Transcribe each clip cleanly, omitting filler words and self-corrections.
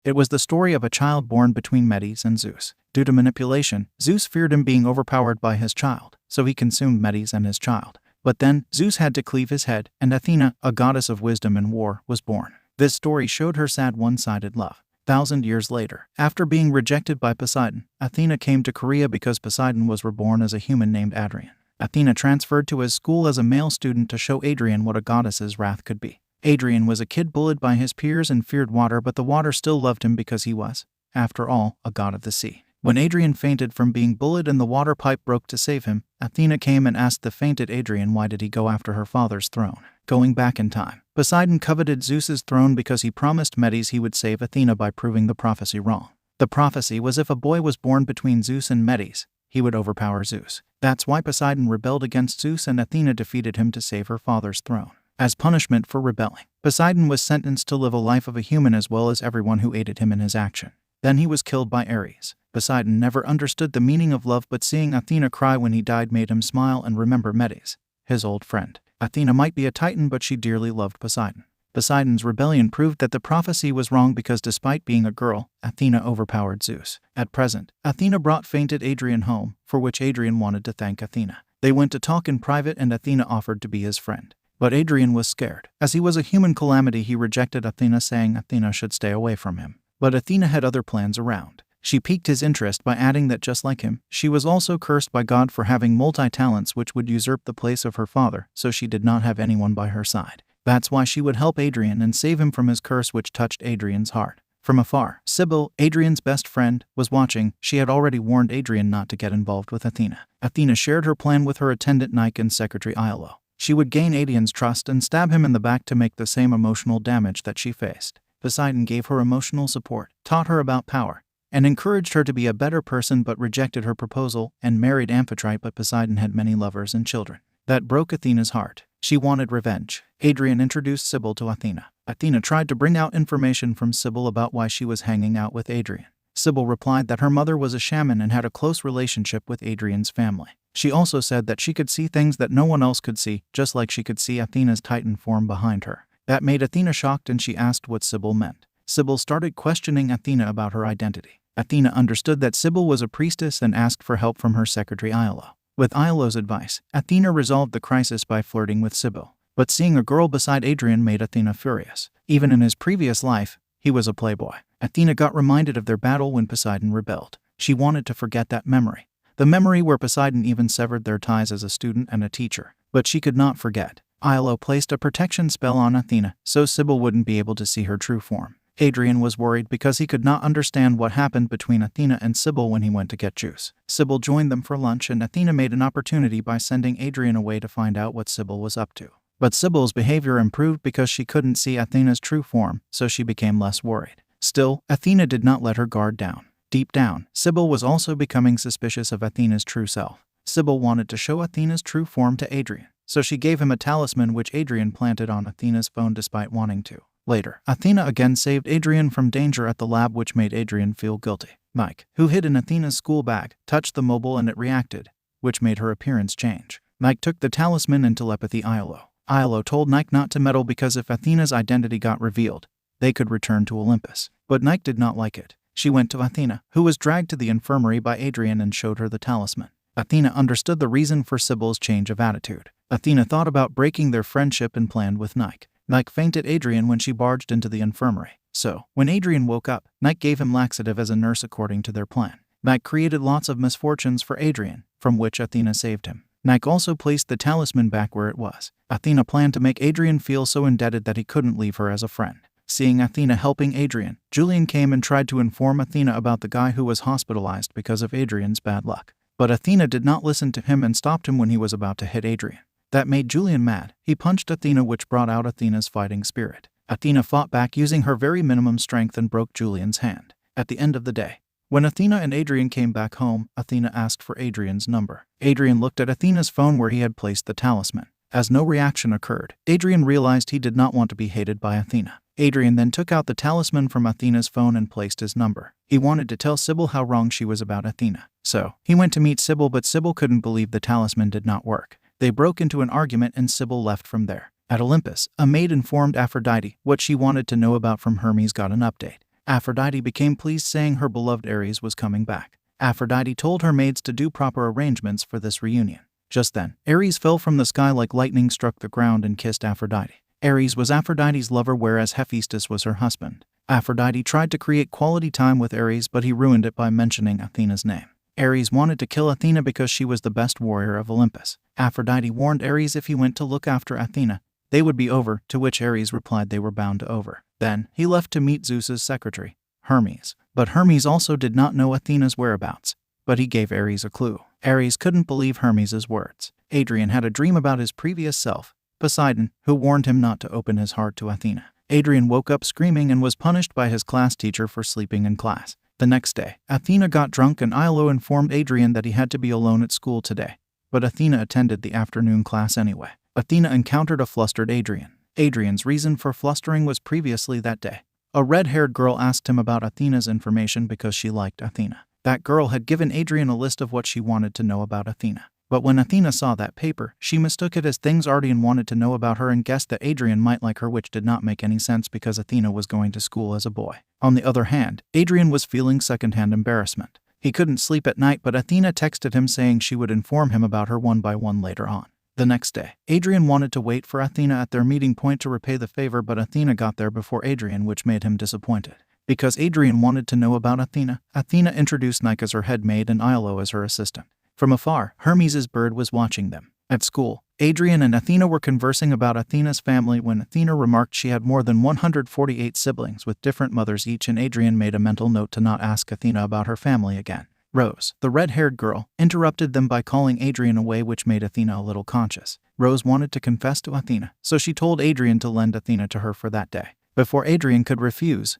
It was the story of a child born between Medes and Zeus. Due to manipulation, Zeus feared him being overpowered by his child, so he consumed Medes and his child. But then, Zeus had to cleave his head, and Athena, a goddess of wisdom and war, was born. This story showed her sad one-sided love. 1,000 years later, after being rejected by Poseidon, Athena came to Korea because Poseidon was reborn as a human named Adrian. Athena transferred to his school as a male student to show Adrian what a goddess's wrath could be. Adrian was a kid bullied by his peers and feared water, but the water still loved him because he was, after all, a god of the sea. When Adrian fainted from being bullied and the water pipe broke to save him, Athena came and asked the fainted Adrian why did he go after her father's throne. Going back in time, Poseidon coveted Zeus's throne because he promised Medes he would save Athena by proving the prophecy wrong. The prophecy was if a boy was born between Zeus and Medes, he would overpower Zeus. That's why Poseidon rebelled against Zeus and Athena defeated him to save her father's throne. As punishment for rebelling, Poseidon was sentenced to live a life of a human as well as everyone who aided him in his action. Then he was killed by Ares. Poseidon never understood the meaning of love, but seeing Athena cry when he died made him smile and remember Medes, his old friend. Athena might be a titan, but she dearly loved Poseidon. Poseidon's rebellion proved that the prophecy was wrong because despite being a girl, Athena overpowered Zeus. At present, Athena brought fainted Adrian home, for which Adrian wanted to thank Athena. They went to talk in private and Athena offered to be his friend. But Adrian was scared. As he was a human calamity, he rejected Athena, saying Athena should stay away from him. But Athena had other plans around. She piqued his interest by adding that just like him, she was also cursed by God for having multi-talents which would usurp the place of her father, so she did not have anyone by her side. That's why she would help Adrian and save him from his curse, which touched Adrian's heart. From afar, Sibyl, Adrian's best friend, was watching. She had already warned Adrian not to get involved with Athena. Athena shared her plan with her attendant Nike and secretary Iolo. She would gain Adrian's trust and stab him in the back to make the same emotional damage that she faced. Poseidon gave her emotional support, taught her about power, and encouraged her to be a better person, but rejected her proposal and married Amphitrite. But Poseidon had many lovers and children. That broke Athena's heart. She wanted revenge. Adrian introduced Sibyl to Athena. Athena tried to bring out information from Sibyl about why she was hanging out with Adrian. Sibyl replied that her mother was a shaman and had a close relationship with Adrian's family. She also said that she could see things that no one else could see, just like she could see Athena's titan form behind her. That made Athena shocked and she asked what Sibyl meant. Sibyl started questioning Athena about her identity. Athena understood that Sibyl was a priestess and asked for help from her secretary Iolo. With Iolo's advice, Athena resolved the crisis by flirting with Sibyl. But seeing a girl beside Adrian made Athena furious. Even in his previous life, he was a playboy. Athena got reminded of their battle when Poseidon rebelled. She wanted to forget that memory. The memory where Poseidon even severed their ties as a student and a teacher. But she could not forget. Iolo placed a protection spell on Athena, so Sibyl wouldn't be able to see her true form. Adrian was worried because he could not understand what happened between Athena and Sibyl when he went to get juice. Sibyl joined them for lunch and Athena made an opportunity by sending Adrian away to find out what Sibyl was up to. But Sibyl's behavior improved because she couldn't see Athena's true form, so she became less worried. Still, Athena did not let her guard down. Deep down, Sibyl was also becoming suspicious of Athena's true self. Sibyl wanted to show Athena's true form to Adrian, so she gave him a talisman which Adrian planted on Athena's phone despite wanting to. Later, Athena again saved Adrian from danger at the lab, which made Adrian feel guilty. Mike, who hid in Athena's school bag, touched the mobile and it reacted, which made her appearance change. Mike took the talisman and telepathy Iolo. Iolo told Nike not to meddle because if Athena's identity got revealed, they could return to Olympus. But Nike did not like it. She went to Athena, who was dragged to the infirmary by Adrian, and showed her the talisman. Athena understood the reason for Sibyl's change of attitude. Athena thought about breaking their friendship and planned with Nike. Nike fainted Adrian when she barged into the infirmary. So, when Adrian woke up, Nike gave him laxative as a nurse according to their plan. Nike created lots of misfortunes for Adrian, from which Athena saved him. Nike also placed the talisman back where it was. Athena planned to make Adrian feel so indebted that he couldn't leave her as a friend. Seeing Athena helping Adrian, Julian came and tried to inform Athena about the guy who was hospitalized because of Adrian's bad luck. But Athena did not listen to him and stopped him when he was about to hit Adrian. That made Julian mad. He punched Athena, which brought out Athena's fighting spirit. Athena fought back using her very minimum strength and broke Julian's hand. At the end of the day, when Athena and Adrian came back home, Athena asked for Adrian's number. Adrian looked at Athena's phone where he had placed the talisman. As no reaction occurred, Adrian realized he did not want to be hated by Athena. Adrian then took out the talisman from Athena's phone and placed his number. He wanted to tell Sibyl how wrong she was about Athena. So, he went to meet Sibyl, but Sibyl couldn't believe the talisman did not work. They broke into an argument and Sibyl left from there. At Olympus, a maid informed Aphrodite what she wanted to know about from Hermes got an update. Aphrodite became pleased, saying her beloved Ares was coming back. Aphrodite told her maids to do proper arrangements for this reunion. Just then, Ares fell from the sky like lightning, struck the ground, and kissed Aphrodite. Ares was Aphrodite's lover, whereas Hephaestus was her husband. Aphrodite tried to create quality time with Ares, but he ruined it by mentioning Athena's name. Ares wanted to kill Athena because she was the best warrior of Olympus. Aphrodite warned Ares if he went to look after Athena, they would be over, to which Ares replied they were bound to over. Then, he left to meet Zeus's secretary, Hermes. But Hermes also did not know Athena's whereabouts, but he gave Ares a clue. Ares couldn't believe Hermes's words. Adrian had a dream about his previous self, Poseidon, who warned him not to open his heart to Athena. Adrian woke up screaming and was punished by his class teacher for sleeping in class. The next day, Athena got drunk and Ilo informed Adrian that he had to be alone at school today. But Athena attended the afternoon class anyway. Athena encountered a flustered Adrian. Adrian's reason for flustering was previously that day. A red-haired girl asked him about Athena's information because she liked Athena. That girl had given Adrian a list of what she wanted to know about Athena. But when Athena saw that paper, she mistook it as things Adrian wanted to know about her and guessed that Adrian might like her, which did not make any sense because Athena was going to school as a boy. On the other hand, Adrian was feeling secondhand embarrassment. He couldn't sleep at night, but Athena texted him saying she would inform him about her one by one later on. The next day, Adrian wanted to wait for Athena at their meeting point to repay the favor, but Athena got there before Adrian, which made him disappointed. Because Adrian wanted to know about Athena, Athena introduced Nike as her head maid and Ilo as her assistant. From afar, Hermes's bird was watching them. At school, Adrian and Athena were conversing about Athena's family when Athena remarked she had more than 148 siblings with different mothers each, and Adrian made a mental note to not ask Athena about her family again. Rose, the red-haired girl, interrupted them by calling Adrian away, which made Athena a little conscious. Rose wanted to confess to Athena, so she told Adrian to lend Athena to her for that day. Before Adrian could refuse,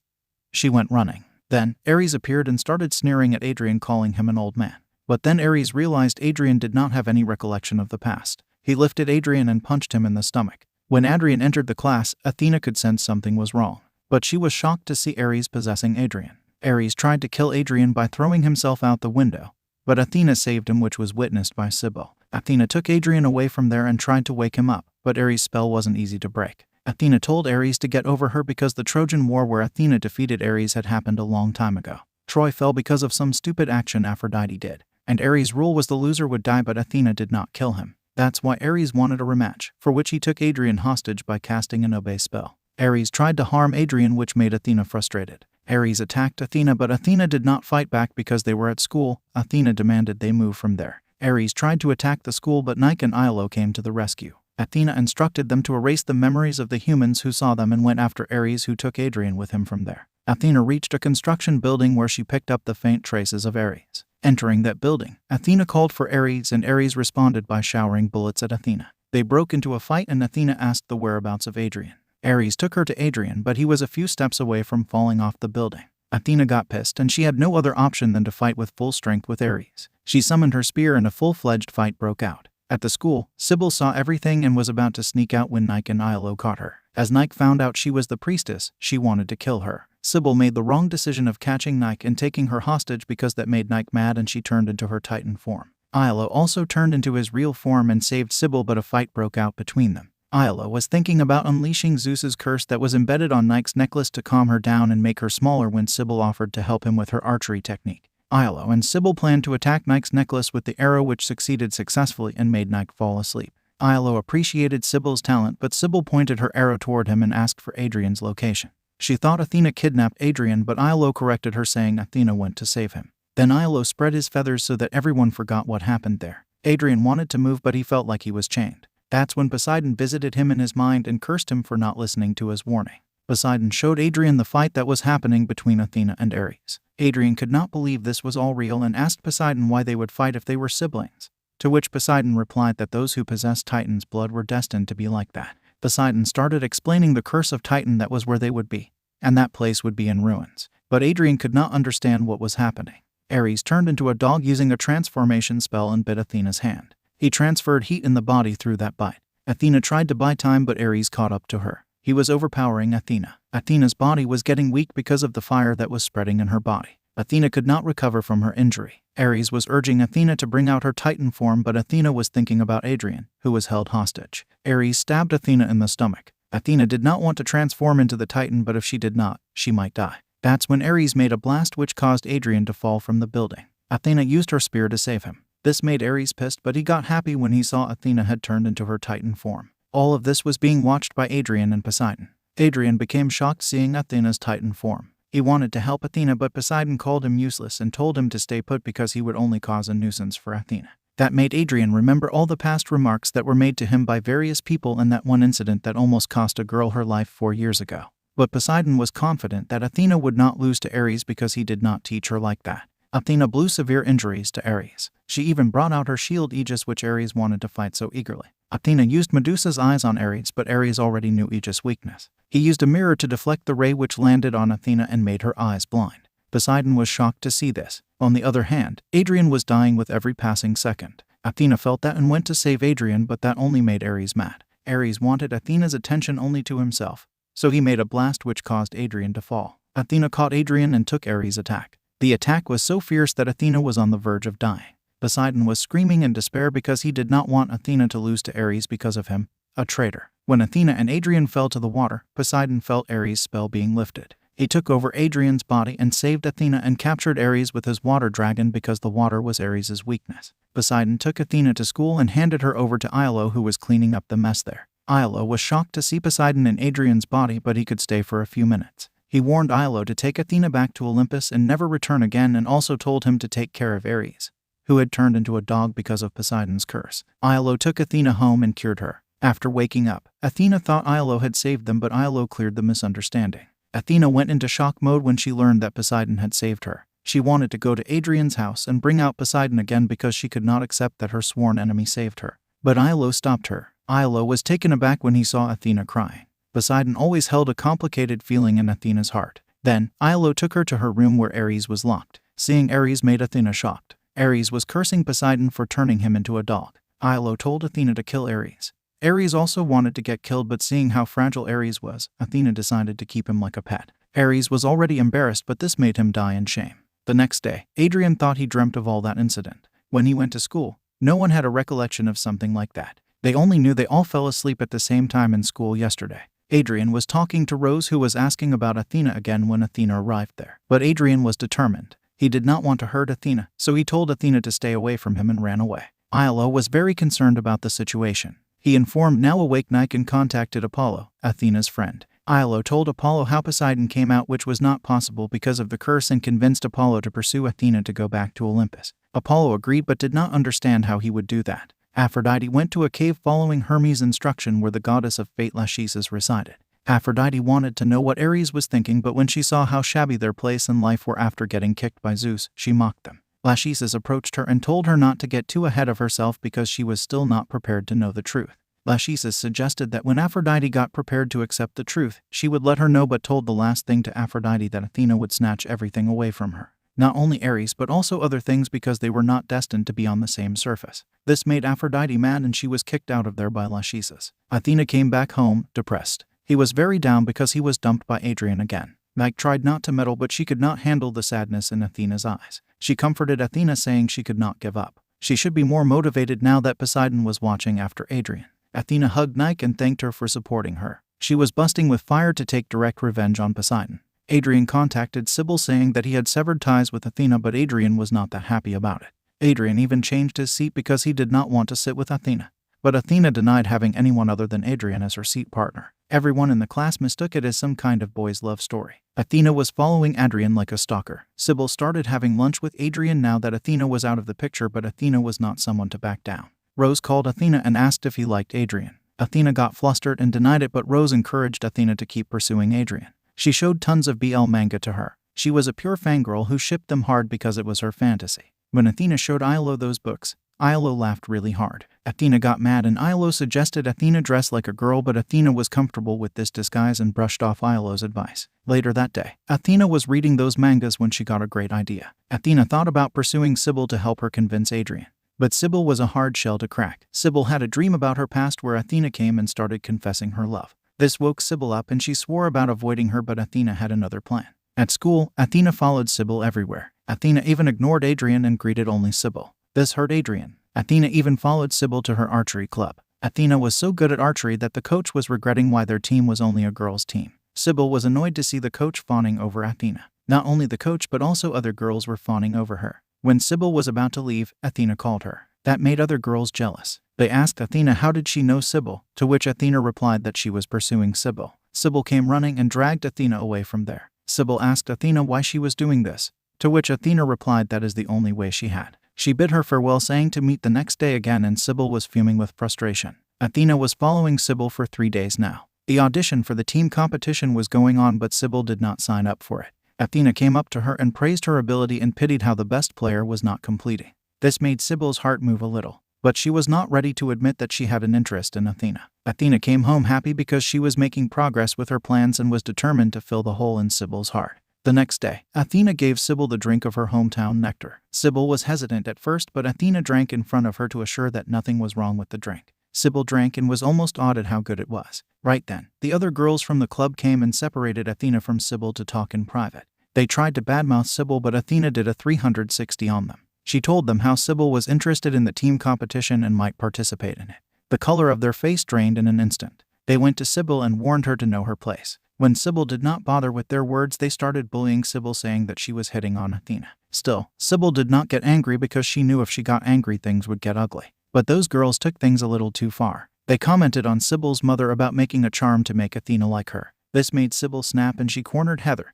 she went running. Then, Ares appeared and started sneering at Adrian, calling him an old man. But then Ares realized Adrian did not have any recollection of the past. He lifted Adrian and punched him in the stomach. When Adrian entered the class, Athena could sense something was wrong. But she was shocked to see Ares possessing Adrian. Ares tried to kill Adrian by throwing himself out the window, but Athena saved him, which was witnessed by Sibyl. Athena took Adrian away from there and tried to wake him up, but Ares' spell wasn't easy to break. Athena told Ares to get over her because the Trojan War where Athena defeated Ares had happened a long time ago. Troy fell because of some stupid action Aphrodite did, and Ares' rule was the loser would die, but Athena did not kill him. That's why Ares wanted a rematch, for which he took Adrian hostage by casting an obey spell. Ares tried to harm Adrian, which made Athena frustrated. Ares attacked Athena, but Athena did not fight back because they were at school. Athena demanded they move from there. Ares tried to attack the school, but Nike and Ilo came to the rescue. Athena instructed them to erase the memories of the humans who saw them and went after Ares, who took Adrian with him from there. Athena reached a construction building where she picked up the faint traces of Ares. Entering that building, Athena called for Ares, and Ares responded by showering bullets at Athena. They broke into a fight and Athena asked the whereabouts of Adrian. Ares took her to Adrian, but he was a few steps away from falling off the building. Athena got pissed and she had no other option than to fight with full strength with Ares. She summoned her spear and a full-fledged fight broke out. At the school, Sibyl saw everything and was about to sneak out when Nike and Ilo caught her. As Nike found out she was the priestess, she wanted to kill her. Sibyl made the wrong decision of catching Nike and taking her hostage because that made Nike mad, and she turned into her Titan form. Ilo also turned into his real form and saved Sibyl, but a fight broke out between them. Ilo was thinking about unleashing Zeus's curse that was embedded on Nike's necklace to calm her down and make her smaller when Sibyl offered to help him with her archery technique. Ilo and Sibyl planned to attack Nike's necklace with the arrow, which succeeded successfully and made Nike fall asleep. Ilo appreciated Sibyl's talent, but Sibyl pointed her arrow toward him and asked for Adrian's location. She thought Athena kidnapped Adrian, but Ilo corrected her, saying Athena went to save him. Then Ilo spread his feathers so that everyone forgot what happened there. Adrian wanted to move, but he felt like he was chained. That's when Poseidon visited him in his mind and cursed him for not listening to his warning. Poseidon showed Adrian the fight that was happening between Athena and Ares. Adrian could not believe this was all real and asked Poseidon why they would fight if they were siblings, to which Poseidon replied that those who possessed Titan's blood were destined to be like that. Poseidon started explaining the curse of Titan, that was where they would be, and that place would be in ruins. But Adrian could not understand what was happening. Ares turned into a dog using a transformation spell and bit Athena's hand. He transferred heat in the body through that bite. Athena tried to buy time, but Ares caught up to her. He was overpowering Athena. Athena's body was getting weak because of the fire that was spreading in her body. Athena could not recover from her injury. Ares was urging Athena to bring out her Titan form, but Athena was thinking about Adrian, who was held hostage. Ares stabbed Athena in the stomach. Athena did not want to transform into the Titan, but if she did not, she might die. That's when Ares made a blast which caused Adrian to fall from the building. Athena used her spear to save him. This made Ares pissed, but he got happy when he saw Athena had turned into her Titan form. All of this was being watched by Adrian and Poseidon. Adrian became shocked seeing Athena's Titan form. He wanted to help Athena, but Poseidon called him useless and told him to stay put because he would only cause a nuisance for Athena. That made Adrian remember all the past remarks that were made to him by various people and that one incident that almost cost a girl her life 4 years ago. But Poseidon was confident that Athena would not lose to Ares because he did not teach her like that. Athena blew severe injuries to Ares. She even brought out her shield Aegis, which Ares wanted to fight so eagerly. Athena used Medusa's eyes on Ares, but Ares already knew Aegis' weakness. He used a mirror to deflect the ray which landed on Athena and made her eyes blind. Poseidon was shocked to see this. On the other hand, Adrian was dying with every passing second. Athena felt that and went to save Adrian, but that only made Ares mad. Ares wanted Athena's attention only to himself, so he made a blast which caused Adrian to fall. Athena caught Adrian and took Ares' attack. The attack was so fierce that Athena was on the verge of dying. Poseidon was screaming in despair because he did not want Athena to lose to Ares because of him, a traitor. When Athena and Adrian fell to the water, Poseidon felt Ares' spell being lifted. He took over Adrian's body and saved Athena and captured Ares with his water dragon because the water was Ares' weakness. Poseidon took Athena to school and handed her over to Iolo, who was cleaning up the mess there. Iolo was shocked to see Poseidon in Adrian's body, but he could stay for a few minutes. He warned Iolo to take Athena back to Olympus and never return again, and also told him to take care of Ares, who had turned into a dog because of Poseidon's curse. Iolo took Athena home and cured her. After waking up, Athena thought Iolo had saved them, but Iolo cleared the misunderstanding. Athena went into shock mode when she learned that Poseidon had saved her. She wanted to go to Adrian's house and bring out Poseidon again because she could not accept that her sworn enemy saved her. But Iolo stopped her. Iolo was taken aback when he saw Athena crying. Poseidon always held a complicated feeling in Athena's heart. Then, Iolo took her to her room where Ares was locked. Seeing Ares made Athena shocked. Ares was cursing Poseidon for turning him into a dog. Iolo told Athena to kill Ares. Ares also wanted to get killed, but seeing how fragile Ares was, Athena decided to keep him like a pet. Ares was already embarrassed, but this made him die in shame. The next day, Adrian thought he dreamt of all that incident. When he went to school, no one had a recollection of something like that. They only knew they all fell asleep at the same time in school yesterday. Adrian was talking to Rose, who was asking about Athena again when Athena arrived there. But Adrian was determined. He did not want to hurt Athena, so he told Athena to stay away from him and ran away. Iolo was very concerned about the situation. He informed now awake Nike and contacted Apollo, Athena's friend. Iolo told Apollo how Poseidon came out, which was not possible because of the curse, and convinced Apollo to pursue Athena to go back to Olympus. Apollo agreed but did not understand how he would do that. Aphrodite went to a cave following Hermes' instruction where the goddess of fate Lachesis resided. Aphrodite wanted to know what Ares was thinking, but when she saw how shabby their place and life were after getting kicked by Zeus, she mocked them. Lachesis approached her and told her not to get too ahead of herself because she was still not prepared to know the truth. Lachesis suggested that when Aphrodite got prepared to accept the truth, she would let her know, but told the last thing to Aphrodite that Athena would snatch everything away from her. Not only Ares but also other things because they were not destined to be on the same surface. This made Aphrodite mad and she was kicked out of there by Lachesis. Athena came back home, depressed. He was very down because he was dumped by Adrian again. Meg tried not to meddle, but she could not handle the sadness in Athena's eyes. She comforted Athena, saying she could not give up. She should be more motivated now that Poseidon was watching after Adrian. Athena hugged Nike and thanked her for supporting her. She was busting with fire to take direct revenge on Poseidon. Adrian contacted Sybil saying that he had severed ties with Athena, but Adrian was not that happy about it. Adrian even changed his seat because he did not want to sit with Athena. But Athena denied having anyone other than Adrian as her seat partner. Everyone in the class mistook it as some kind of boys' love story. Athena was following Adrian like a stalker. Sybil started having lunch with Adrian now that Athena was out of the picture, but Athena was not someone to back down. Rose called Athena and asked if he liked Adrian. Athena got flustered and denied it, but Rose encouraged Athena to keep pursuing Adrian. She showed tons of BL manga to her. She was a pure fangirl who shipped them hard because it was her fantasy. When Athena showed Iolo those books, Iolo laughed really hard. Athena got mad and Iolo suggested Athena dress like a girl, but Athena was comfortable with this disguise and brushed off Iolo's advice. Later that day, Athena was reading those mangas when she got a great idea. Athena thought about pursuing Sybil to help her convince Adrian. But Sybil was a hard shell to crack. Sybil had a dream about her past where Athena came and started confessing her love. This woke Sybil up and she swore about avoiding her, but Athena had another plan. At school, Athena followed Sybil everywhere. Athena even ignored Adrian and greeted only Sybil. This hurt Adrian. Athena even followed Sybil to her archery club. Athena was so good at archery that the coach was regretting why their team was only a girls' team. Sybil was annoyed to see the coach fawning over Athena. Not only the coach but also other girls were fawning over her. When Sybil was about to leave, Athena called her. That made other girls jealous. They asked Athena how did she know Sybil, to which Athena replied that she was pursuing Sybil. Sybil came running and dragged Athena away from there. Sybil asked Athena why she was doing this, to which Athena replied that is the only way she had. She bid her farewell, saying to meet the next day again, and Sybil was fuming with frustration. Athena was following Sybil for 3 days now. The audition for the team competition was going on, but Sybil did not sign up for it. Athena came up to her and praised her ability and pitied how the best player was not completing. This made Sybil's heart move a little, but she was not ready to admit that she had an interest in Athena. Athena came home happy because she was making progress with her plans and was determined to fill the hole in Sybil's heart. The next day, Athena gave Sybil the drink of her hometown nectar. Sybil was hesitant at first, but Athena drank in front of her to assure that nothing was wrong with the drink. Sybil drank and was almost awed at how good it was. Right then, the other girls from the club came and separated Athena from Sybil to talk in private. They tried to badmouth Sybil, but Athena did a 360 on them. She told them how Sybil was interested in the team competition and might participate in it. The color of their face drained in an instant. They went to Sybil and warned her to know her place. When Sybil did not bother with their words, they started bullying Sybil, saying that she was hitting on Athena. Still, Sybil did not get angry because she knew if she got angry things would get ugly. But those girls took things a little too far. They commented on Sybil's mother about making a charm to make Athena like her. This made Sybil snap, and she cornered Heather,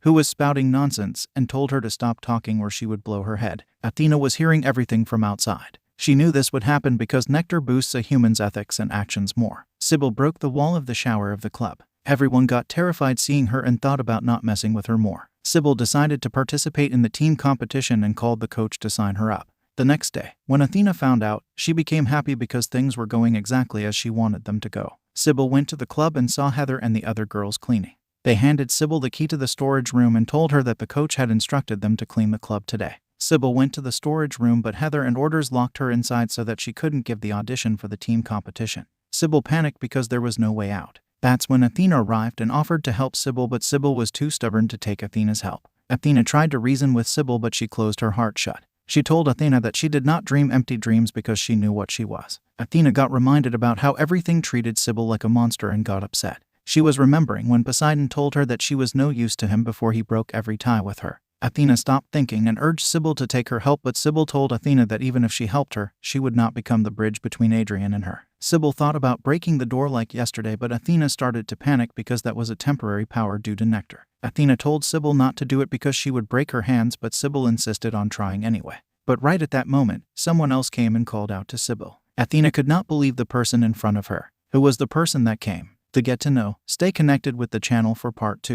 who was spouting nonsense, and told her to stop talking or she would blow her head. Athena was hearing everything from outside. She knew this would happen because nectar boosts a human's ethics and actions more. Sybil broke the wall of the shower of the club. Everyone got terrified seeing her and thought about not messing with her more. Sybil decided to participate in the team competition and called the coach to sign her up. The next day, when Athena found out, she became happy because things were going exactly as she wanted them to go. Sybil went to the club and saw Heather and the other girls cleaning. They handed Sybil the key to the storage room and told her that the coach had instructed them to clean the club today. Sybil went to the storage room, but Heather and orders locked her inside so that she couldn't give the audition for the team competition. Sybil panicked because there was no way out. That's when Athena arrived and offered to help Sybil, but Sybil was too stubborn to take Athena's help. Athena tried to reason with Sybil, but she closed her heart shut. She told Athena that she did not dream empty dreams because she knew what she was. Athena got reminded about how everything treated Sybil like a monster and got upset. She was remembering when Poseidon told her that she was no use to him before he broke every tie with her. Athena stopped thinking and urged Sybil to take her help, but Sybil told Athena that even if she helped her, she would not become the bridge between Adrian and her. Sybil thought about breaking the door like yesterday, but Athena started to panic because that was a temporary power due to nectar. Athena told Sybil not to do it because she would break her hands, but Sybil insisted on trying anyway. But right at that moment, someone else came and called out to Sybil. Athena could not believe the person in front of her. Who was the person that came? To get to know, stay connected with the channel for part 2.